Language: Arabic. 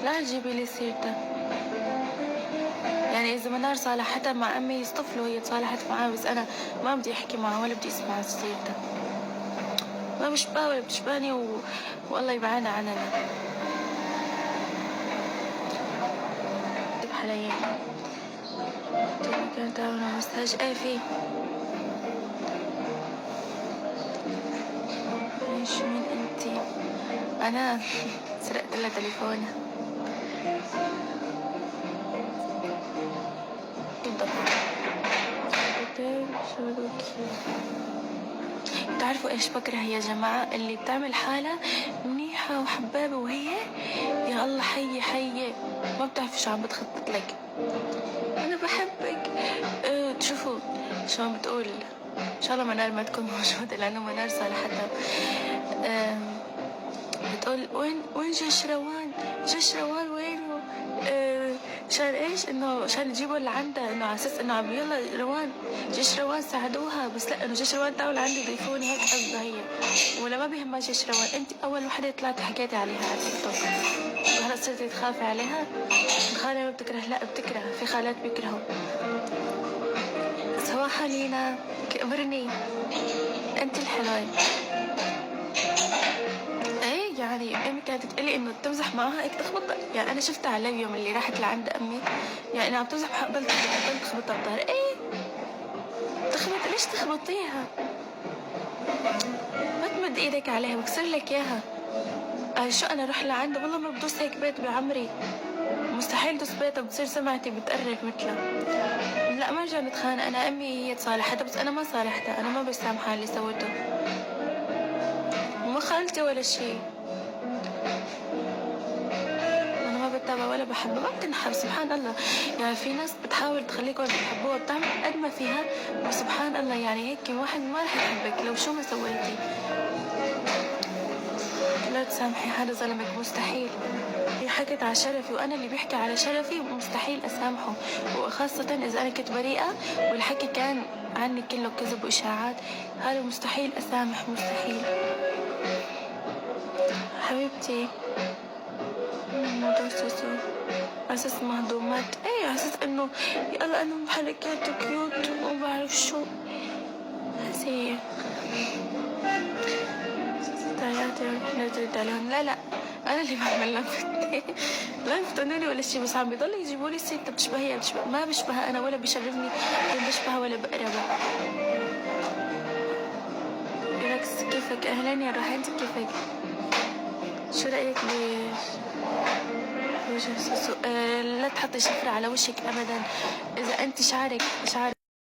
لا تجيبي لي سيرته. يعني إذا منار صالحتها مع أمي يصطفلوا، هي تصالحت معاه، بس أنا ما بدي أحكي معه ولا بدي أسمع سيرته. ما بشبه ولا بتشبهني والله يبعدها عننا. اكتب حاليا كانت تعمل مساج. ايه في ايش مين انتي؟ انا سرقت لها تليفونها. بتعرفوا ايش بكره يا جماعة؟ اللي بتعمل حالة منيحة وحبابة وهي يا الله حية حية ما بتعرف شو عم بتخطط لك. انا بحبك. تشوفوا شو عم بتقول. ان شاء الله منار ما تكون موجودة لانه منار صالحتها. بتقول وين جيش روان؟ جيش روان وينه؟ شان ايش؟ انه شان يجيبوا اللي عندها، انه على اساس انه عم يلا روان جيش روان ساعدوها، بس لا انه جيش روان تعالوا لعندي ضيفوني، هيك قصدها هي. ولا ما بيهمها جيش روان. انت اول وحده طلعتي حكيتي عليها على تيك توك وهلا صرتي تخافي عليها. الخالة ما بتكره؟ لا بتكره، في خالات بيكرهوا. صباح لينا كبرني انت الحلوة. يعني امي كانت تقلي انه تمزح معاها هيك تخبطها. يعني انا شفتها على اليوم اللي راحت لعند امي، يعني عم تمزح قبل تخبطها بظهر. ايه تخبط؟ ليش تخبطيها؟ ما تمد ايدك عليها بكسر لك اياها. شو انا اروح لعنده؟ والله ما بدوس هيك بيت بعمري، مستحيل دوس بيتها بتصير سمعتي بتقرر مثلها. لا ما رجع نتخانق. انا امي هي تصالحتها بس انا ما صالحتها، انا ما بسامحها اللي سوته. ما خالتي ولا شيء. بتابع ولا بحبها، ما بتنحب. سبحان الله. يعني في ناس بتحاول تخليكم تحبوها، بتعمل قد ما فيها، وسبحان الله يعني هيك واحد ما رح يحبك لو شو ما سويتي. لا تسامحي حدا ظلمك، مستحيل. هي حكت على شرفي وانا اللي بيحكي على شرفي مستحيل اسامحه، وخاصة اذا انا كنت بريئة والحكي كان عني كله كذب واشاعات، هذا مستحيل اسامح، مستحيل. حبيبتي موضوع سوسو اساس مهضومات. ايه على اساس انه يلا انا حركاته كيوت وما بعرف شو هسي ستايلات نزلت عليهم. لا انا اللي بعمل لفتي. لا يفتنوني ولا شيء، بس عم بيضلوا يجيبوا لي ست بتشبهها بتشبه. ما بشبهها انا ولا بشرفني ولا بشبهها ولا بقربها. بالعكس. كيفك؟ اهلا يا روحي، انت كيفك؟ شو رايك لا تحطي شفرة على وشك ابدا. اذا انت شعرك